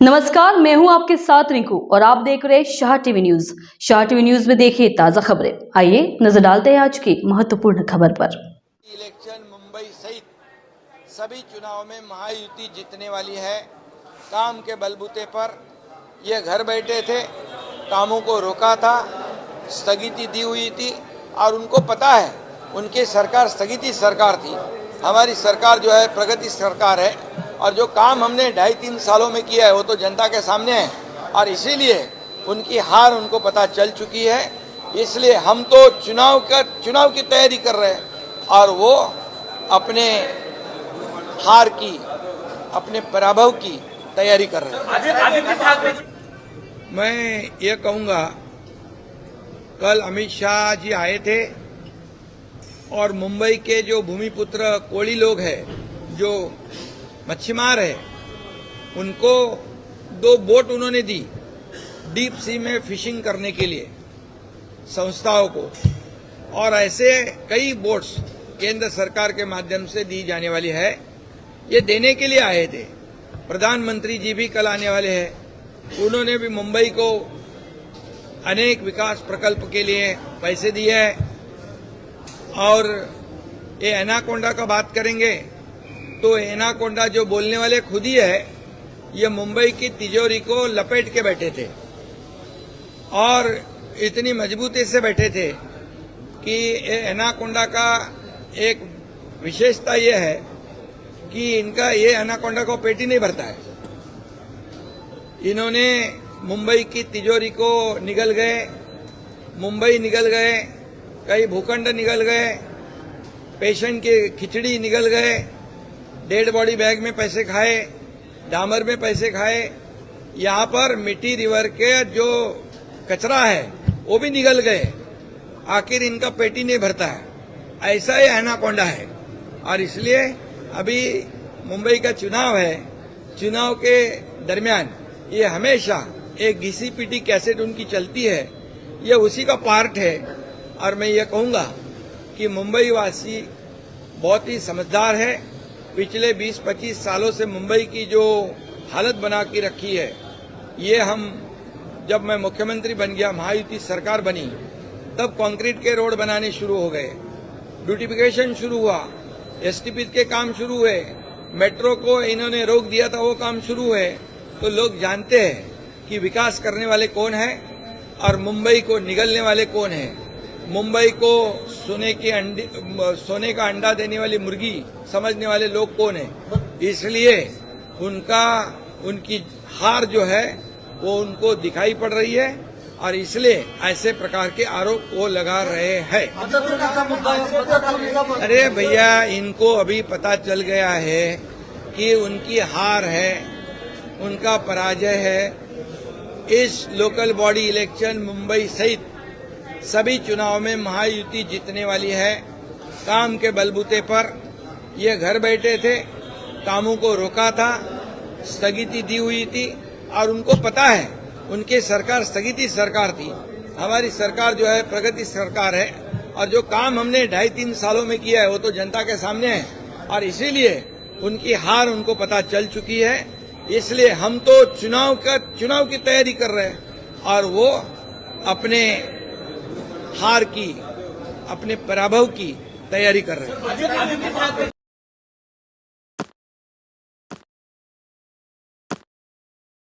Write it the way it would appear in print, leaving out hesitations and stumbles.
नमस्कार, मैं हूं आपके साथ रिंकू और आप देख रहे हैं Shah TV news. Shah TV news में देखिए ताजा खबरें। आइए नजर डालते हैं आज की महत्वपूर्ण खबर पर। इलेक्शन मुंबई सहित सभी चुनाव में महायुति जीतने वाली है। काम के बलबूते पर ये घर बैठे थे, कामों को रोका था, स्थगिति दी हुई थी और उनको पता है उनकी सरकार स्थगिति सरकार थी। हमारी सरकार जो है प्रगति सरकार है और जो काम हमने 2.5-3 सालों में किया है वो तो जनता के सामने है और इसीलिए उनकी हार उनको पता चल चुकी है। इसलिए हम तो चुनाव की तैयारी कर रहे हैं और वो अपने हार की, अपने पराभव की तैयारी कर रहे हैं। मैं ये कहूँगा, कल अमित शाह जी आए थे और मुंबई के जो भूमिपुत्र कोली लोग हैं, जो मच्छीमार है, उनको 2 बोट उन्होंने दी डीप सी में फिशिंग करने के लिए संस्थाओं को, और ऐसे कई बोट्स केंद्र सरकार के माध्यम से दी जाने वाली है। ये देने के लिए आए थे। प्रधानमंत्री जी भी कल आने वाले हैं। उन्होंने भी मुंबई को अनेक विकास प्रकल्प के लिए पैसे दिए हैं और ये एनाकोंडा का बात करेंगे तो एनाकोंडा जो बोलने वाले खुद ही है, ये मुंबई की तिजोरी को लपेट के बैठे थे और इतनी मजबूती से बैठे थे कि एनाकोंडा का एक विशेषता ये है कि इनका ये एनाकोंडा को पेट ही नहीं भरता है। इन्होंने मुंबई की तिजोरी को निगल गए, मुंबई निगल गए, कई भूखंड निगल गए, पेशेंट की खिचड़ी निगल गए, डेड बॉडी बैग में पैसे खाए, डामर में पैसे खाए, यहाँ पर मिट्टी रिवर के जो कचरा है वो भी निगल गए। आखिर इनका पेट ही नहीं भरता है। ऐसा ही एनाकोंडा है और इसलिए अभी मुंबई का चुनाव है। चुनाव के दरमियान ये हमेशा एक घिसी पीटी कैसेट उनकी चलती है, ये उसी का पार्ट है। और मैं ये कहूँगा कि मुंबई वासी बहुत ही समझदार है। पिछले 20-25 सालों से मुंबई की जो हालत बना के रखी है, ये हम जब मैं मुख्यमंत्री बन गया, महायुति सरकार बनी, तब कंक्रीट के रोड बनाने शुरू हो गए, ब्यूटिफिकेशन शुरू हुआ, एसटीपी के काम शुरू हुए, मेट्रो को इन्होंने रोक दिया था, वो काम शुरू हुए। तो लोग जानते हैं कि विकास करने वाले कौन है और मुंबई को निगलने वाले कौन है। मुंबई को सोने का अंडा देने वाली मुर्गी समझने वाले लोग कौन है। इसलिए उनकी हार जो है वो उनको दिखाई पड़ रही है और इसलिए ऐसे प्रकार के आरोप वो लगा रहे हैं। अरे भैया, इनको अभी पता चल गया है कि उनकी हार है, उनका पराजय है। इस लोकल बॉडी इलेक्शन मुंबई सहित सभी चुनाव में महायुति जीतने वाली है। काम के बलबूते पर ये घर बैठे थे, कामों को रोका था, स्थगिति दी हुई थी और उनको पता है उनकी सरकार स्थगिति सरकार थी। हमारी सरकार जो है प्रगति सरकार है और जो काम हमने 2.5-3 सालों में किया है वो तो जनता के सामने है और इसीलिए उनकी हार उनको पता चल चुकी है। इसलिए हम तो चुनाव की तैयारी कर रहे हैं और वो अपने हार की, अपने पराभव की तैयारी कर रहे हैं।